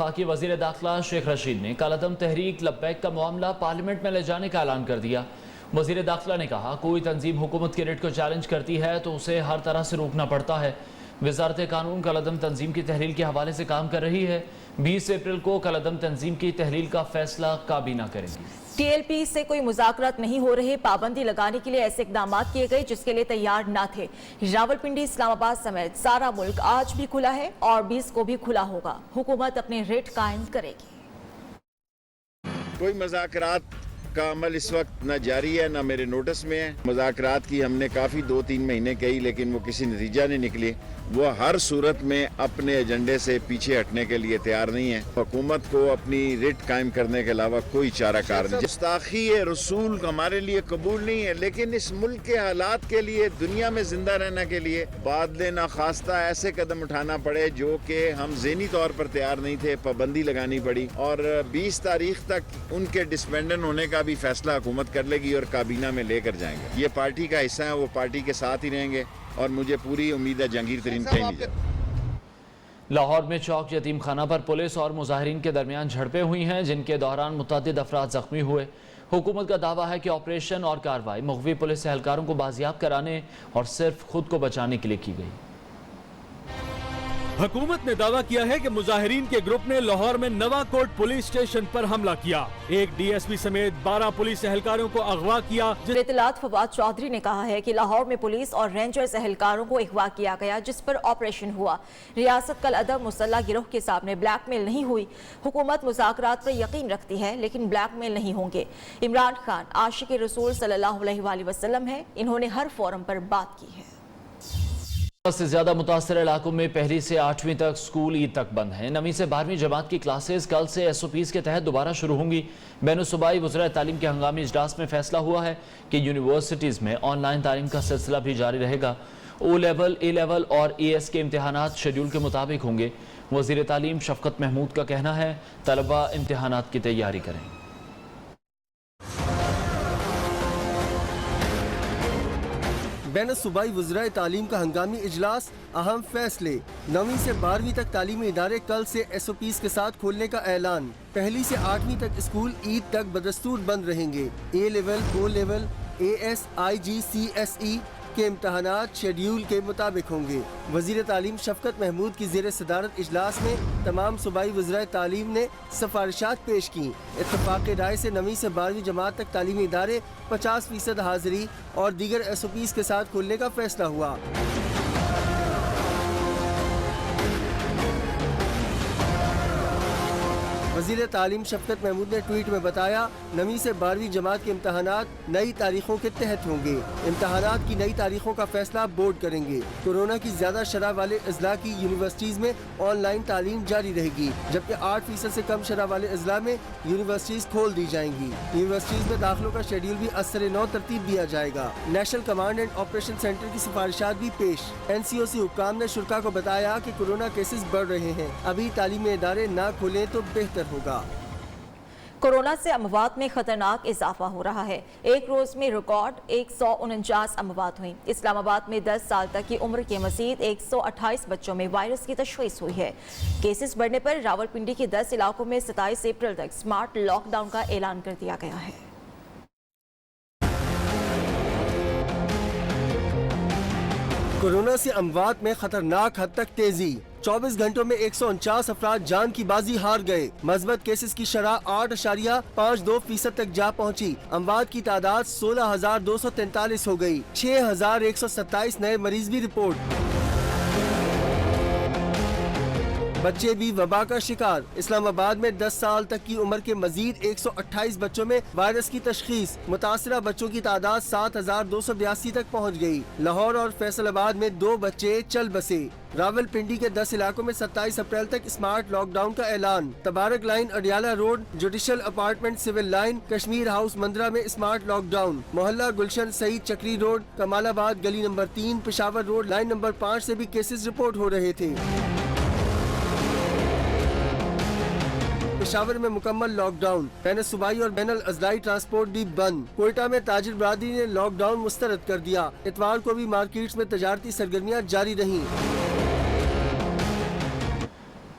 वफाकी वजीर दाखिला शेख रशीद ने कलअदम तहरीक लब्बैक का मामला पार्लियामेंट में ले जाने का ऐलान कर दिया। वजीर दाखिला ने कहा, कोई तंजीम हुकूमत के रेट को चैलेंज करती है तो उसे हर तरह से रोकना पड़ता है। वजारत कानून कलअदम तंजीम की तहलील के हवाले से काम कर रही है। 20 अप्रैल को कलअदम तंजीम की तहलील का फैसला काबीना करेगी। TLP से कोई मुज़ाकरात नहीं हो रहे, पाबंदी लगाने के लिए ऐसे इक़दाम किए गए जिसके लिए तैयार न थे। रावलपिंडी, इस्लामाबाद समेत सारा मुल्क आज भी खुला है और 20 को भी खुला होगा। हुकूमत अपने रेट कायम करेगी। कोई मुज़ाकरात का अमल इस वक्त न जारी है न मेरे नोटिस में है। मुज़ाकरात की हमने काफ़ी 2-3 महीने कही, लेकिन वो किसी नतीजा नहीं निकली। वो हर सूरत में अपने एजेंडे से पीछे हटने के लिए तैयार नहीं है। हुकूमत को अपनी रिट कायम करने के अलावा कोई चाराकार नहीं। गुस्ताखी रसूल हमारे लिए कबूल नहीं है, लेकिन इस मुल्क के हालात के लिए, दुनिया में जिंदा रहने के लिए बादले नाखास्ता ऐसे कदम उठाना पड़े जो कि हम ज़हनी तौर पर तैयार नहीं थे। पाबंदी लगानी पड़ी और 20 तारीख तक उनके डिसबैंडन होने का भी फैसला हुकूमत कर लेगी और काबीना में लेकर जाएंगे। ये पार्टी का हिस्सा है, वो पार्टी के साथ ही रहेंगे और मुझे पूरी उम्मीद है जहांगीर तरीन कहीं नहीं जाए। लाहौर में चौक यतीम खाना पर पुलिस और मुजाहिरीन के दरमियान झड़पें हुई हैं, जिनके दौरान मुतअद्दिद अफराद जख्मी हुए। हुकूमत का दावा है कि ऑपरेशन और कार्रवाई मुग़वी पुलिस एहलकारों को बाजियाब कराने और सिर्फ खुद को बचाने के लिए की गई। हुकूमत ने दावा किया है कि मुजाहिरीन के ग्रुप ने लाहौर में नवाकोट पुलिस स्टेशन पर हमला किया। एक DSP समेत 12 पुलिस एहलकारों को अगवा किया। इत्तलात फवाद चौधरी ने कहा है कि लाहौर में पुलिस और रेंजर्स एहलकारों को अगवा किया गया, जिस पर ऑपरेशन हुआ। रियासत कल अदम मुसल्लह गिरोह के सामने ब्लैकमेल नहीं हुई। हुकूमत मुज़ाकरात पर यकीन रखती है, लेकिन ब्लैकमेल नहीं होंगे। इमरान खान आशिक रसूल सल्लल्लाहु अलैहि वसल्लम है, इन्होंने हर फोरम पर बात की है। से ज्यादा मुतासर इलाकों में 1ली से 8वीं तक स्कूल ईद तक बंद हैं। 9वीं से 12वीं जमात की क्लासेस कल से SOPs के तहत दोबारा शुरू होंगी। बैनुल-सूबाई वज़ीर तालीम के हंगामी इजलास में फैसला हुआ है कि यूनिवर्सिटीज़ में ऑनलाइन तालीम का सिलसिला भी जारी रहेगा। O लेवल, A लेवल और AS के इम्तहानात शेड्यूल के मुताबिक होंगे। वज़ीर तालीम शफकत महमूद का कहना है, तलबा इम्तहानात की तैयारी करें। बैनुल-सूबाई वज़ीर तालीम का हंगामी इजलास, अहम फैसले। 9वीं से 12वीं तक तालीमी इदारे कल से SOPs के साथ खोलने का ऐलान। 1ली से 8वीं तक स्कूल ईद तक बदस्तूर बंद रहेंगे। A level, O level, AS, IG, CSE के इम्तहानात शेड्यूल के मुताबिक होंगे। वज़ीर तालीम शफकत महमूद की ज़ेर सदारत इजलास में तमाम सूबाई वज़ीर तालीम ने सिफारिशात पेश की। इत्तफाक़ राय से 9वीं से 12वीं जमात तक तालीमी इदारे 50% हाज़िरी और दीगर SOPs के साथ खोलने का फैसला हुआ। वज़ीर तालीम शफकत महमूद ने ट्वीट में बताया, 9वीं से 12वीं जमात के इम्तहानात नई तारीखों के तहत होंगे। इम्तहानात की नई तारीखों का फैसला बोर्ड करेंगे। कोरोना की ज्यादा शरह वाले अजला की यूनिवर्सिटीज में ऑनलाइन तालीम जारी रहेगी, जबकि 8% से कम शरह वाले अजला में यूनिवर्सिटीज खोल दी जाएंगी। यूनिवर्सिटीज में दाखिलों का शेड्यूल भी असर नौ तरतीब दिया जाएगा। National command and operation centre की सिफारिशात भी पेश। NCOC हुक्काम ने शुरा को बताया कि कोरोना केसेस बढ़ रहे हैं, अभी तालीमी इदारे ना खोलें तो बेहतर होगा। कोरोना से अमवात में खतरनाक इजाफा हो रहा है। एक रोज में रिकॉर्ड 149 अमवात हुई। इस्लामाबाद में 10 साल तक की उम्र के मजीद 128 बच्चों में वायरस की तशख़ीस हुई है। केसेस बढ़ने पर रावलपिंडी के 10 इलाकों में 27 अप्रैल तक स्मार्ट लॉकडाउन का ऐलान कर दिया गया है। कोरोना से अमवात में खतरनाक हद तक तेजी। 24 घंटों में 149 अफराद जान की बाजी हार गए। मज़बत केसेस की शरह 8.52% तक जा पहुंची। अमवात की तादाद 16,243 हो गई। 6,127 नए मरीज भी रिपोर्ट। बच्चे भी वबा का शिकार। इस्लामाबाद में 10 साल तक की उम्र के मजीद 128 बच्चों में वायरस की तशखीस। मुतासरा बच्चों की तादाद 7,282 तक पहुँच गई। लाहौर और फैसलाबाद में 2 बच्चे चल बसे। रावलपिंडी के 10 इलाकों में 27 अप्रैल तक स्मार्ट लॉकडाउन का ऐलान। Tabarak line, Adiala road, judicial apartment, civil line, Kashmir house, Mandra में स्मार्ट लॉकडाउन। मोहल्ला गुलशन, सईद चक्री रोड, कमालाबाद, गली number 3, Peshawar road, line number 5 से भी केसेस रिपोर्ट हो रहे थे। पेशावर में मुकम्मल लॉकडाउन। बैनुल सूबाई और बैनुल अजलाई ट्रांसपोर्ट भी बंद। कोयटा में ताजिर बरादरी ने लॉकडाउन मुस्तरद कर दिया। इतवार को भी मार्केट्स में तजारती सरगर्मियां जारी रहीं।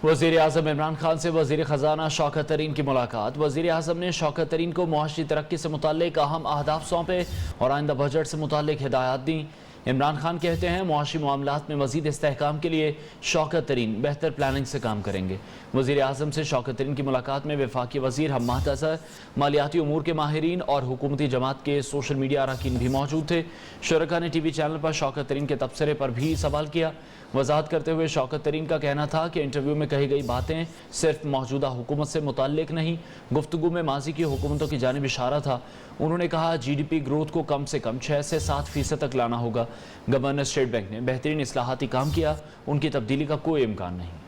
वज़ीर आज़म इमरान खान से वज़ीर ख़जाना शौकत तरीन की मुलाकात। वज़ीर आज़म ने शौकत तरीन को मुआशी तरक्की से मुताल्लिक अहम अहदाफ सौंपे और आइंदा बजट से मुताल्लिक हिदायत दी। इमरान खान कहते हैं मुआशी मामलात में मज़ीद इस्तेहकाम के लिए शौकत तरीन बेहतर प्लानिंग से काम करेंगे। वज़ीर आज़म से शौकत तरीन की मुलाकात में वफाकी वज़ीर हम्माद अज़हर, मालियाती उमूर के माहिरीन और हुकूमती जमात के सोशल मीडिया अरकान भी मौजूद थे। शुरका ने टीवी चैनल पर शौकत तरीन के तबसरे पर भी सवाल किया। वजाहत करते हुए शौकत तरीन का कहना था कि इंटरव्यू में कही गई बातें सिर्फ मौजूदा हुकूमत से मुताल्लिक नहीं, गुफ्तगू में माजी की हुकूमतों की जानिब इशारा था। उन्होंने कहा GDP ग्रोथ को कम से कम 6 से 7% तक लाना होगा। गवर्नर स्टेट बैंक ने बेहतरीन इस्लाहाती काम किया, उनकी तब्दीली का कोई इम्कान नहीं।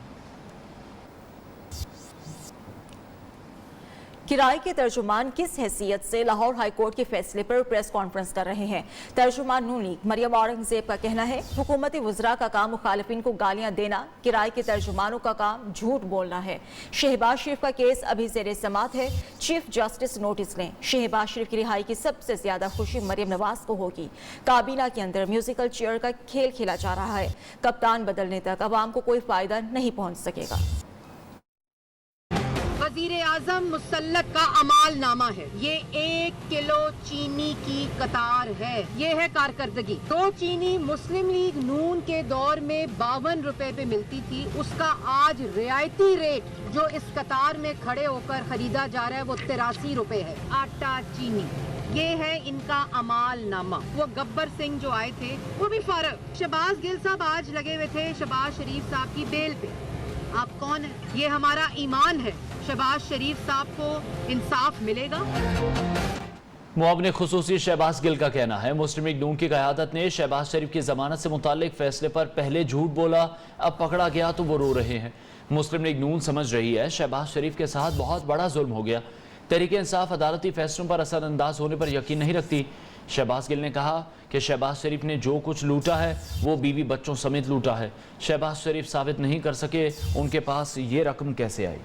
किराए के तर्जुमान किस हैसियत से लाहौर हाई कोर्ट के फैसले पर प्रेस कॉन्फ्रेंस कर रहे हैं? तर्जुमान नून लीग मरियम औरंगजेब का कहना है हुकूमती वज़रा का काम मुखालिफिन को गालियां देना, किराए के तर्जुमानों का काम झूठ बोलना है। शहबाज शरीफ का केस अभी ज़ेरे समाअत है, चीफ जस्टिस नोटिस लें। शहबाज शरीफ की रिहाई की सबसे ज्यादा खुशी मरियम नवाज को होगी। काबीना के अंदर म्यूजिकल चेयर का खेल खेला जा रहा है, कप्तान बदलने तक अवाम को कोई फायदा नहीं पहुंच सकेगा। वज़ीर आज़म मुसल्लत का अमाल नामा है, ये 1 किलो चीनी की कतार है, ये है कारकर्दगी। तो चीनी मुस्लिम लीग नून के दौर में 52 रुपए पे मिलती थी, उसका आज रियायती रेट जो इस कतार में खड़े होकर खरीदा जा रहा है वो 83 रुपए है। आटा चीनी, ये है इनका अमाल नामा। वो गब्बर सिंह जो आए थे वो भी फारग। शहबाज गिल साहब आज लगे हुए थे शहबाज शरीफ साहब की बेल पे। आप कौन है? ये हमारा ईमान है, शहबाज शरीफ साहब को इंसाफ मिलेगा। मुआविन खुसूसी शहबाज गिल का कहना है मुस्लिम लीग नून की क़यादत ने शहबाज शरीफ की जमानत से मुताल्लिक फैसले पर पहले झूठ बोला, अब पकड़ा गया तो वो रो रहे हैं। मुस्लिम लीग नून समझ रही है शहबाज शरीफ के साथ बहुत बड़ा जुल्म हो गया। तहरीक इंसाफ अदालती फैसलों पर असरअंदाज होने पर यकीन नहीं रखती। शहबाज गिल ने कहा कि शहबाज शरीफ ने जो कुछ लूटा है वो बीवी बच्चों समेत लूटा है। शहबाज शरीफ साबित नहीं कर सके उनके पास ये रकम कैसे आई।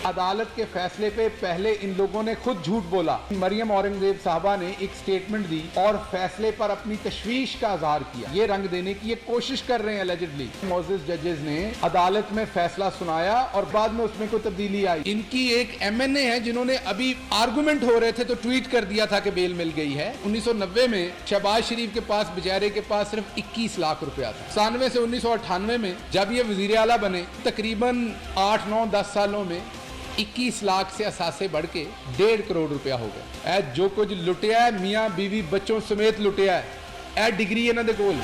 अदालत के फैसले पे पहले इन लोगों ने खुद झूठ बोला। मरियम औरंगजेब साहबा ने एक स्टेटमेंट दी और फैसले पर अपनी तशवीश का इजहार किया। ये रंग देने की ये कोशिश कर रहे हैं एलिजिडली। मोअज़्ज़िज़ जजेस ने अदालत में फैसला सुनाया और बाद में उसमें कोई तब्दीली आई। इनकी एक MNA है जिन्होंने अभी आर्गूमेंट हो रहे थे तो ट्वीट कर दिया था कि बेल मिल गई है। 1990 में शहबाज शरीफ के पास बेचारे के पास सिर्फ 21 लाख रुपया था। 97 से 1998 में जब ये वजीर आला बने तकरीबन 8, 9, 10 सालों में 21 लाख से असासे बढ़ के 1.5 करोड़ रुपया हो गया। जो कुछ लुटिया है मियाँ बीवी बच्चों समेत लुटिया है। डिग्री इन्हां दे कोल।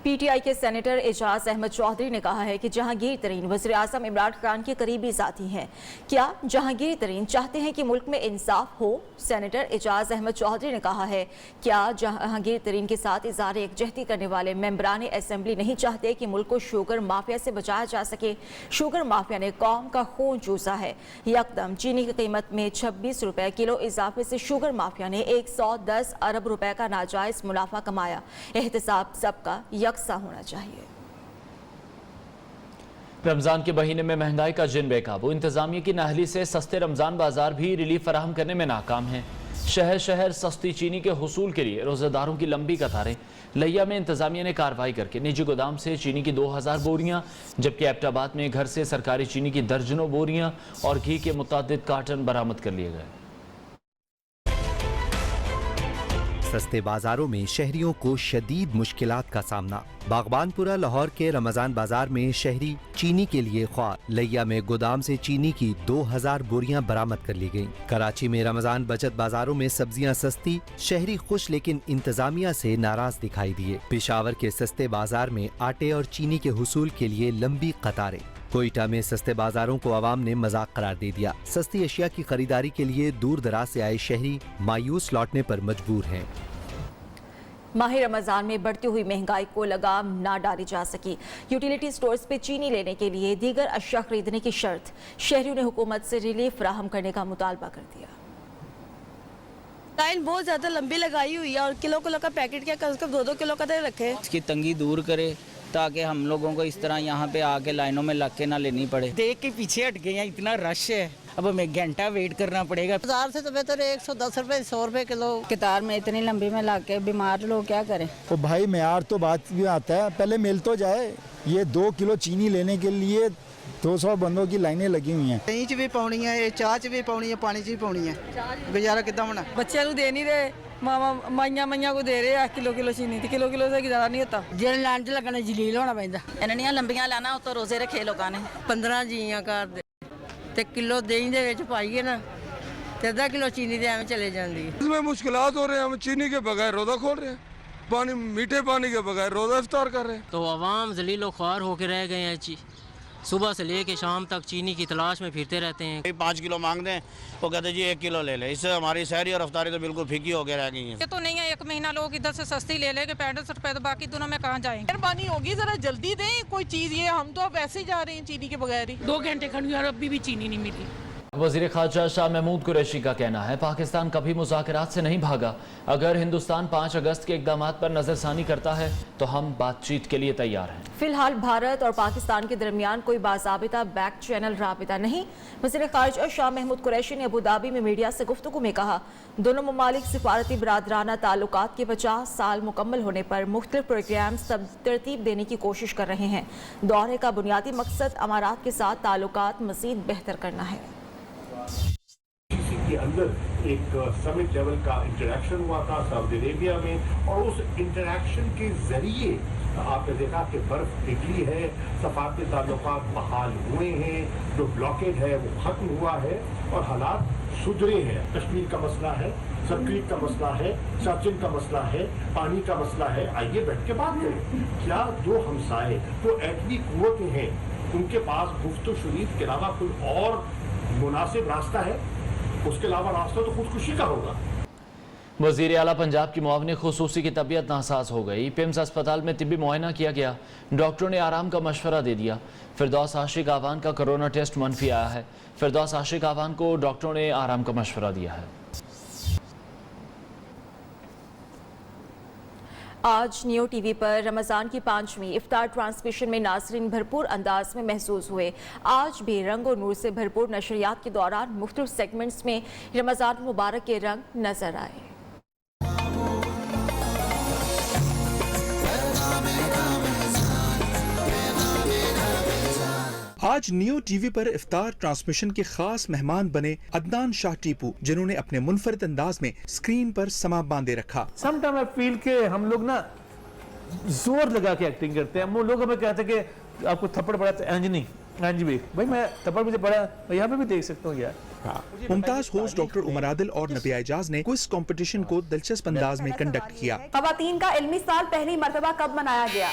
PTI के सेनेटर एजाज अहमद चौधरी ने कहा है कि जहांगीर तरीन वज़ीर आज़म इमरान खान के करीबी साथी हैं। क्या जहांगीर तरीन चाहते हैं कि मुल्क में इंसाफ हो? सेनेटर एजाज अहमद चौधरी ने कहा है क्या जहांगीर तरीन के साथ इज़हार यकजहती करने वाले मेंबरान असेंबली नहीं चाहते कि मुल्क को शुगर माफिया से बचाया जा सके? शुगर माफिया ने कौम का खून चूसा है। यकदम चीनी की कीमत में 26 रुपए किलो इजाफे से शुगर माफिया ने 110 अरब रुपए का नाजायज मुनाफा कमाया। एहतसाब सबका यकसा होना चाहिए। रमजान के महीने में महंगाई का जिन बेकाबू, इंतजामिया की नाअहली से सस्ते रमजान बाजार भी रिलीफ फराहम करने में नाकाम हैं। शहर शहर सस्ती चीनी के हुसूल के लिए रोजेदारों की लंबी कतारें। लिया में इंतजामिया ने कार्रवाई करके निजी गोदाम से चीनी की 2000 बोरियां, जबकि एबटाबाद में घर से सरकारी चीनी की दर्जनों बोरियां और घी के मुतादिद कार्टन बरामद कर लिए गए। सस्ते बाजारों में शहरियों को शदीद मुश्किलात का सामना। बागबानपुरा लाहौर के रमजान बाजार में शहरी चीनी के लिए ख्वार। लिया में गोदाम से चीनी की 2000 बोरियां बरामद कर ली गईं। कराची में रमजान बचत बाजारों में सब्जियां सस्ती, शहरी खुश लेकिन इंतजामिया से नाराज दिखाई दिए। पेशावर के सस्ते बाजार में आटे और चीनी के हुसूल के लिए लंबी कतारें। कोयटा में सस्ते बाजारों को आवाम ने मजाक करार दे दिया। सस्ती अशिया की खरीदारी के लिए दूर दराज से आए शहरी मायूस लौटने पर मजबूर हैं। माह रमजान में बढ़ती हुई महंगाई को लगाम ना डाली जा सकी। यूटिलिटी स्टोर्स पे चीनी लेने के लिए दीगर अशिया खरीदने की शर्त शहरियों ने हुकूमत से रिलीफ फराहम करने का मुतालबा कर दिया। लाइन बहुत ज्यादा लंबी लगाई हुई है और किलो का पैकेट क्या कम से कम 2-2 किलो का तो रखे। इसकी तंगी दूर करे ताकि हम लोगों को इस तरह यहाँ पे आके लाइनों में लग के ना लेनी पड़े। देख के पीछे हट गए हैं, इतना रश है। अब हमें घंटा वेट करना पड़ेगा। बाजार से तो बेहतर 110 रुपए 100 रुपए किलो। कतार में इतनी लंबी में लग के बीमार लोग क्या करें। तो भाई म्यार तो बात भी आता है, पहले मिल तो जाए। ये 2 किलो चीनी लेने के लिए 200 बंदों की लाइनें लगी हुई हैं। दही च भी पाउनी है, चाह च भी पाउनी है, पानी च भी पाउनी है, गुजारा कितना होना। बच्चों को दे नहीं रहे, माइया को दे रहे हैं किलो चीनी, किलो से गुजारा नहीं होता। जिन लाइन च लगना जलील होना पैंदा। इन्नियां लंबियां लाना उत्तों रोजे रखे लोगों ने 15 जीयां कर दे ते किलो दही दे विच पाइए ना ते आधा किलो चीनी दे एवं चले जाती है। इसमें मुश्किलात हो रहे हैं, हम चीनी के बगैर रोजा खोल रहे हैं, पानी मीठे पानी के बगैर रोजा इफ्तार कर रहे हैं। तो अवाम जलीलो ख्वार होकर रह गए हैं। सुबह से लेके शाम तक चीनी की तलाश में फिरते रहते हैं। 5 किलो मांगते हैं, वो कहते हैं जी 1 किलो ले ले। इससे हमारी सहरी और अफ्तारी तो बिल्कुल फीकी होकर रह गई है। ये तो नहीं है, 1 महीना लोग इधर से सस्ती ले लेके 65 रुपए, तो बाकी दोनों में कहाँ जाएंगे। मेहरबानी होगी जरा जल्दी दें कोई चीज, ये हम तो अब ऐसे ही जा रहे हैं चीनी के बगैर ही। 2 घंटे खड़ी और अभी भी चीनी नहीं मिली। वज़ीर ख़ारजा शाह महमूद कुरैशी का कहना है, पाकिस्तान कभी मुज़ाकरात से नहीं भागा। अगर हिंदुस्तान 5 अगस्त के इक़दामात पर नज़रसानी करता है तो हम बातचीत के लिए तैयार हैं। फिलहाल भारत और पाकिस्तान के दरमियान कोई बाज़ाबिता बैक चैनल राबिता नहीं। वज़ीर ख़ारजा शाह महमूद कुरैशी ने अबू धाबी में मीडिया से गुफ्तगू में कहा, दोनों ममालिक सिफारती बरादराना ताल्लुकात के 50 साल मुकम्मल होने पर मुख्तलिफ प्रोग्राम्स तरतीब देने की कोशिश कर रहे हैं। दौरे का बुनियादी मकसद अमारात के साथ ताल्लुकात मज़ीद बेहतर करना है। के अंदर एक समिट लेवल का इंटरेक्शन हुआ था सऊदी अरेबिया में, और उस इंटरेक्शन के जरिए आपने देखा कि बर्फ पिघली है, सफारती ताल्लुकात बहाल हुए हैं, जो ब्लॉकेड है वो खत्म हुआ है और हालात सुधरे हैं। कश्मीर का मसला है, सरक्रीक का मसला है, सर्चिन का मसला है, पानी का मसला है। आइए बैठ के बात करें। क्या दो हमसाए जो एटमी कुव्वतें हैं उनके पास गुफ्तगू शरीफ के अलावा कोई और मुनासिब रास्ता है? उसके अलावा रास्ता तो खुदकुशी का होगा। वज़ीर आला पंजाब की मुआवनी खुसूसी की तबीयत नासाज हो गई। पिम्स अस्पताल में तिब्बी मुआयना किया गया, डॉक्टरों ने आराम का मशवरा दे दिया। फिरदौस आशिक आवान का कोरोना टेस्ट मनफी आया है। फिरदौस आशिक आवान को डॉक्टरों ने आराम का मशवरा दिया है। आज नियो टीवी पर रमज़ान की 5वीं इफ्तार ट्रांसमिशन में नाज़रीन भरपूर अंदाज में महसूस हुए। आज भी रंग और नूर से भरपूर नशरियात के दौरान मुख्तलिफ सेगमेंट्स में रमज़ान मुबारक के रंग नजर आए। आज नियो टीवी पर इफ्तार ट्रांसमिशन के खास मेहमान बने अदनान शाह टीपू, जिन्होंने अपने मुनफरिद अंदाज में स्क्रीन पर समा बांधे रखा। समटाइम आई फील के हम लोग ना जोर लगा के एक्टिंग करते हैं। वो लोग हमें कहते हैं कि आपको थप्पड़ पड़ा तो एंज नहीं, एंज भी भाई मैं थप्पड़ मुझे पड़ा, मैं यहाँ पे भी देख सकता हूँ यार। मुमताज होस्ट डॉक्टर उमर आदिल और नबिया एजाज ने क्विज कंपटीशन को दिलचस्प अंदाज में कंडक्ट किया। खवातीन का इल्मी साल पहली मर्तबा कब मनाया गया?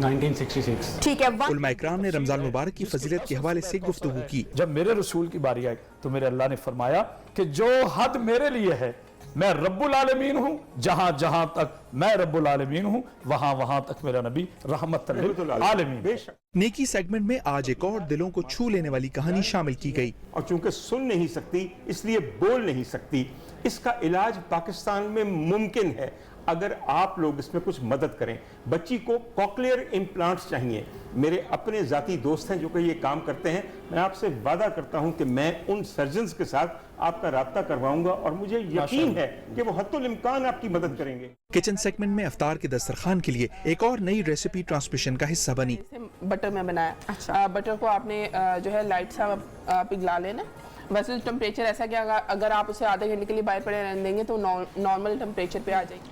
1966। ठीक है। उलमा इकराम ने रमजान मुबारक की फजीलत के हवाले से गुफ्तगू की। जब मेरे रसूल की बारी आई तो मेरे अल्लाह ने फरमाया कि जो हद मेरे लिए है, मैं रब्बुल आलमीन हूँ, जहाँ जहाँ तक मैं रब्बुल आलमीन हूँ वहाँ वहाँ तक मेरा नबी रहमत लिल आलमीन। नेकी सेगमेंट में आज एक और दिलों को छू लेने वाली कहानी शामिल की गई। और चूंकि सुन नहीं सकती इसलिए बोल नहीं सकती, इसका इलाज पाकिस्तान में मुमकिन है अगर आप लोग इसमें कुछ मदद करें। बच्ची को कॉक्लियर इम्प्लांट्स चाहिए। मेरे अपने जाती दोस्त हैं जो कि ये काम करते हैं। मैं आपसे वादा करता हूं कि मैं उन सर्जन्स के साथ आपका राब्ता करवाऊंगा और मुझे यकीन है कि वो हद्दुल इम्कान आपकी मदद करेंगे। किचन सेगमेंट में इफ्तार के दस्तरखान के लिए एक और नई रेसिपी ट्रांसमिशन का हिस्सा बनी। बटर में बनाया। अच्छा। बटर को आपने जो है लाइट सा पिघला लेना। वैसे टेम्परेचर ऐसा कि अगर आप उसे आधे घंटे के लिए बाहर पड़े रहने देंगे तो नॉर्मल टेम्परेचर पे आ जाएगी।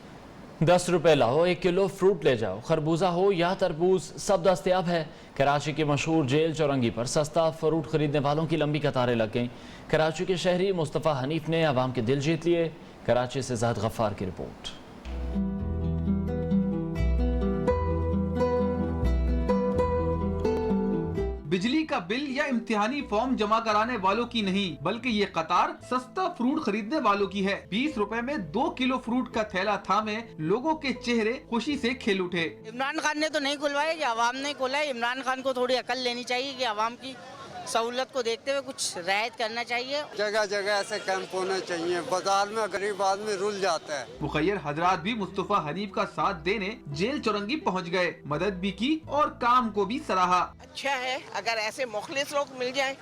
10 रुपए लाओ 1 किलो फ्रूट ले जाओ, खरबूजा हो या तरबूज सब दस्तयाब है। कराची के मशहूर जेल चौरंगी पर सस्ता फ्रूट खरीदने वालों की लंबी कतारें लग गईं। कराची के शहरी मुस्तफ़ा हनीफ ने आवाम के दिल जीत लिए। कराची से ज़ाहिद गफ्फार की रिपोर्ट। बिजली का बिल या इम्तिहानी फॉर्म जमा कराने वालों की नहीं, बल्कि ये कतार सस्ता फ्रूट खरीदने वालों की है। 20 रुपए में 2 किलो फ्रूट का थैला थामे लोगों के चेहरे खुशी से खिल उठे। इमरान खान ने तो नहीं खुलवाया, कि अवाम ने खोला है। इमरान खान को थोड़ी अकल लेनी चाहिए कि अवाम की सहूलत को देखते हुए कुछ रियायत करना चाहिए। जगह जगह ऐसे कैंप होने चाहिए। बाजार में गरीब आदमी रुल जाता है। मुखैर हजरात भी मुस्तफा हनीफ का साथ देने जेल चौरंगी पहुंच गए, मदद भी की और काम को भी सराहा। अच्छा है अगर ऐसे मुखलिस लोग मिल जाएं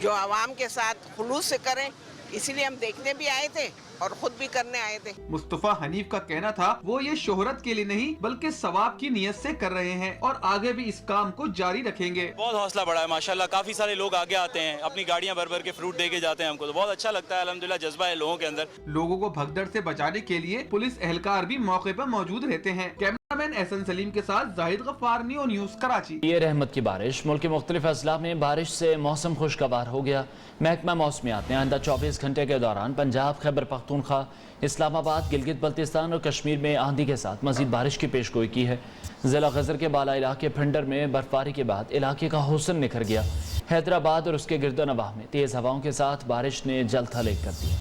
जो आवाम के साथ खुलूस से करें, इसीलिए हम देखने भी आए थे और खुद भी करने आए थे। मुस्तफा हनीफ का कहना था वो ये शोहरत के लिए नहीं बल्कि सवाब की नीयत से कर रहे हैं और आगे भी इस काम को जारी रखेंगे। बहुत हौसला बढ़ा है माशाल्लाह, काफी सारे लोग आगे आते हैं, अपनी गाड़ियां भर भर के फ्रूट दे के जाते हैं, हमको तो बहुत अच्छा लगता है। अल्हम्दुलिल्लाह जज्बा है लोगों के अंदर। लोगों को भगदड़ से बचाने के लिए पुलिस एहलकार भी मौके पर मौजूद रहते हैं। कैमरामैन एहसन सलीम के साथ जाहिद गफ्फार, नियो न्यूज कराची। ये रहमत की बारिश। मुल्क के मुख्तलिफ अजला में बारिश से मौसम खुशगवार हो गया। महकमा मौसमियात ने आइंदा 24 घंटे के दौरान पंजाब, खैबर पख्तूनख्वा, इस्लामाबाद, गिलगित बल्तिस्तान और कश्मीर में आंधी के साथ मजीद बारिश की पेशगोई की है। ज़िला गजर के बाला इलाके फिंडर में बर्फबारी के बाद इलाके का हुस्न निखर गया। हैदराबाद और उसके गिरदोनवाह में तेज़ हवाओं के साथ बारिश ने जल थल एक कर दिया।